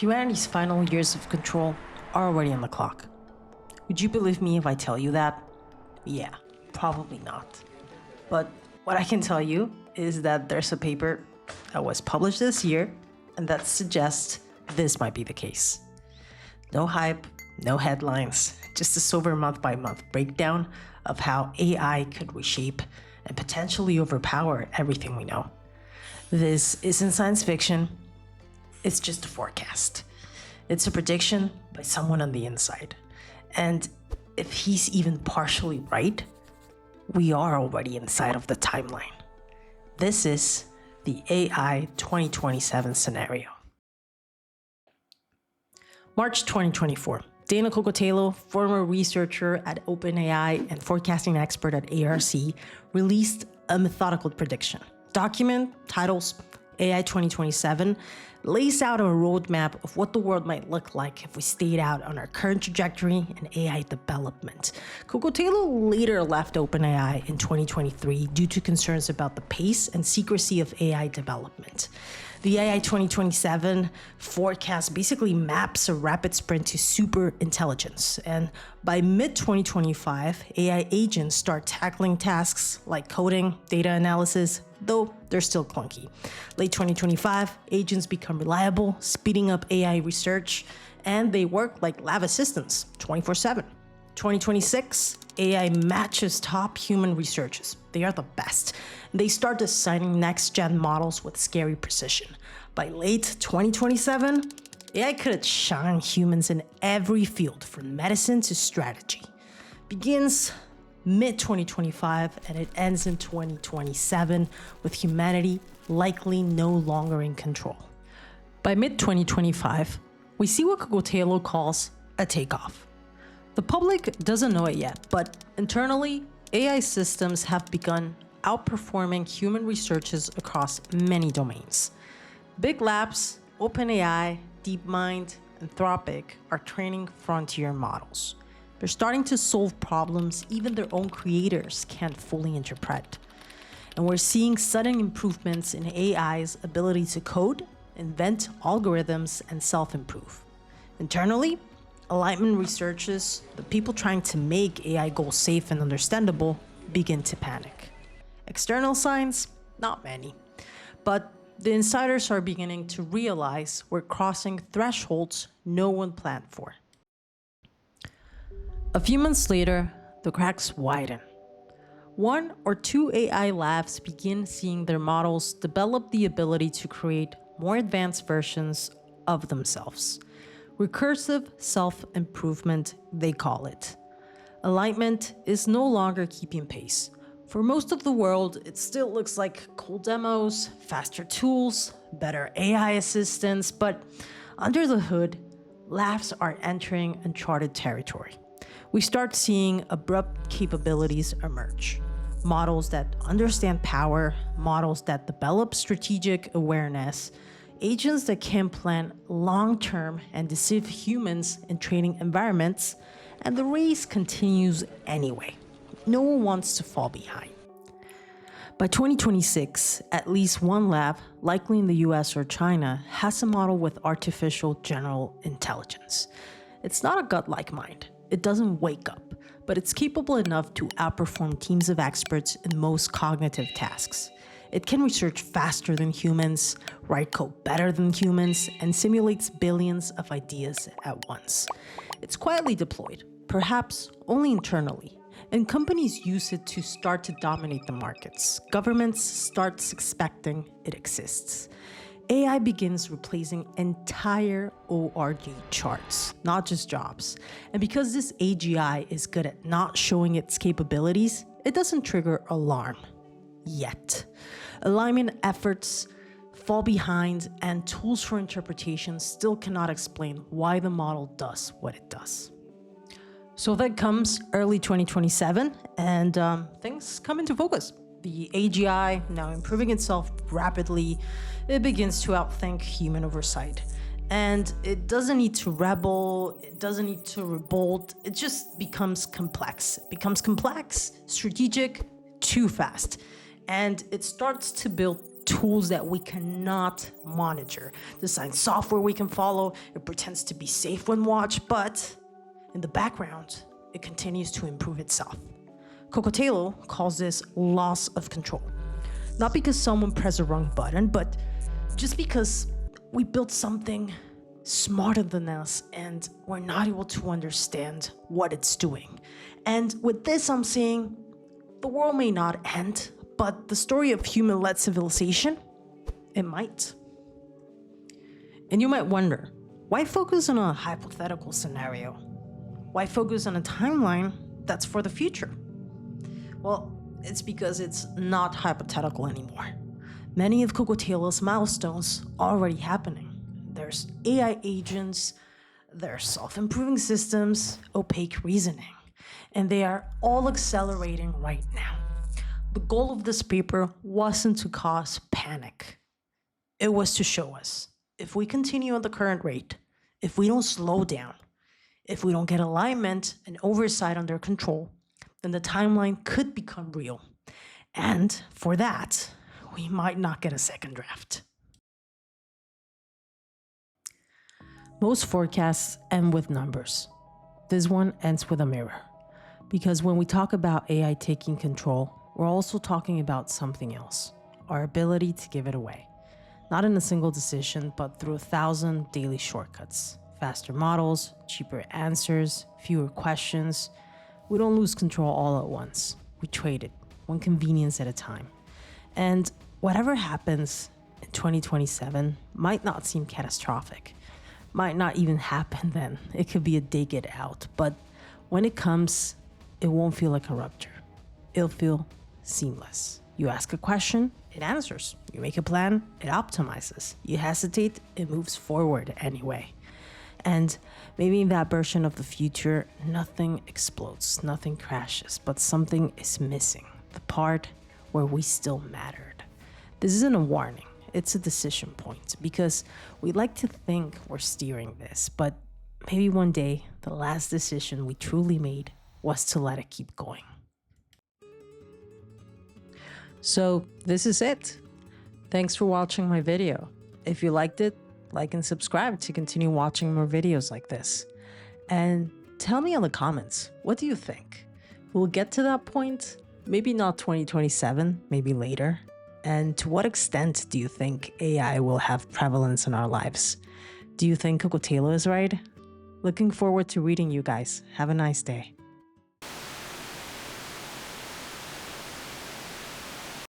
Humanity's final years of control are already on the clock. Would you believe me if I tell you that? Yeah, probably not. But what I can tell you is that there's a paper that was published this year and that suggests this might be the case. No hype, no headlines, just a sober month-by-month breakdown of how AI could reshape and potentially overpower everything we know. This isn't science fiction, it's just a forecast. It's a prediction by someone on the inside. And if he's even partially right, we are already inside of the timeline. This is the AI 2027 scenario. March 2024. Daniel Kokotajlo, former researcher at OpenAI and forecasting expert at ARC, released a methodical prediction. Document titles AI 2027 lays out a roadmap of what the world might look like if we stayed out on our current trajectory in AI development. Kokotajlo later left OpenAI in 2023 due to concerns about the pace and secrecy of AI development. The AI 2027 forecast basically maps a rapid sprint to super intelligence, and by mid-2025, AI agents start tackling tasks like coding, data analysis, though they're still clunky. Late 2025, agents become reliable, speeding up AI research, and they work like lab assistants 24/7. 2026, AI matches top human researchers. They are the best. They start designing next-gen models with scary precision. By late 2027, AI could outshine humans in every field, from medicine to strategy. Begins mid-2025 and it ends in 2027, with humanity likely no longer in control. By mid-2025, we see what Kokotajlo calls a takeoff. The public doesn't know it yet, but internally, AI systems have begun outperforming human researchers across many domains. Big labs, OpenAI, DeepMind, Anthropic are training frontier models. They're starting to solve problems even their own creators can't fully interpret. And we're seeing sudden improvements in AI's ability to code, invent algorithms, and self-improve. Internally, alignment researchers, the people trying to make AI goals safe and understandable, begin to panic. External signs, not many. But the insiders are beginning to realize we're crossing thresholds no one planned for. A few months later, the cracks widen. 1 or 2 AI labs begin seeing their models develop the ability to create more advanced versions of themselves. Recursive self-improvement, they call it. Alignment is no longer keeping pace. For most of the world, it still looks like cool demos, faster tools, better AI assistance, but under the hood, labs are entering uncharted territory. We start seeing abrupt capabilities emerge. Models that understand power, models that develop strategic awareness, agents that can plan long-term and deceive humans in training environments, and the race continues anyway. No one wants to fall behind. By 2026, at least one lab, likely in the US or China, has a model with artificial general intelligence. It's not a gut-like mind. It doesn't wake up, but it's capable enough to outperform teams of experts in most cognitive tasks. It can research faster than humans, write code better than humans, and simulates billions of ideas at once. It's quietly deployed, perhaps only internally, and companies use it to start to dominate the markets. Governments start suspecting it exists. AI begins replacing entire org charts, not just jobs. And because this AGI is good at not showing its capabilities, it doesn't trigger alarm. Yet. Alignment efforts fall behind, and tools for interpretation still cannot explain why the model does what it does. So then comes early 2027, and things come into focus. The AGI, now improving itself rapidly, it begins to outthink human oversight. And it doesn't need to rebel, it doesn't need to revolt, it just becomes complex. It becomes complex, strategic, too fast. And it starts to build tools that we cannot monitor, design software we can follow. It pretends to be safe when watched, but in the background, it continues to improve itself. Kokotajlo calls this loss of control. Not because someone pressed the wrong button, but just because we built something smarter than us and we're not able to understand what it's doing. And with this, I'm saying the world may not end, but the story of human-led civilization, it might. And you might wonder, why focus on a hypothetical scenario? Why focus on a timeline that's for the future? Well, it's because it's not hypothetical anymore. Many of Kokotajlo's milestones are already happening. There's AI agents, there's self-improving systems, opaque reasoning, and they are all accelerating right now. The goal of this paper wasn't to cause panic. It was to show us, if we continue at the current rate, if we don't slow down, if we don't get alignment and oversight under control, then the timeline could become real. And for that, we might not get a second draft. Most forecasts end with numbers. This one ends with a mirror. Because when we talk about AI taking control, we're also talking about something else, our ability to give it away. Not in a single decision, but through 1,000 daily shortcuts. Faster models, cheaper answers, fewer questions. We don't lose control all at once. We trade it, one convenience at a time. And whatever happens in 2027 might not seem catastrophic. Might not even happen then. It could be a decade out. But when it comes, it won't feel like a rupture. It'll feel seamless. You ask a question, it answers. You make a plan, it optimizes. You hesitate, it moves forward anyway. And maybe in that version of the future, nothing explodes, nothing crashes, but something is missing. The part where we still mattered. This isn't a warning, it's a decision point, because we like to think we're steering this, but maybe one day, the last decision we truly made was to let it keep going. So this is it. Thanks for watching my video. If you liked it, like and subscribe to continue watching more videos like this. And tell me in the comments, what do you think? We'll get to that point? Maybe not 2027, maybe later. And to what extent do you think AI will have prevalence in our lives? Do you think Kokotajlo is right? Looking forward to reading you guys. Have a nice day.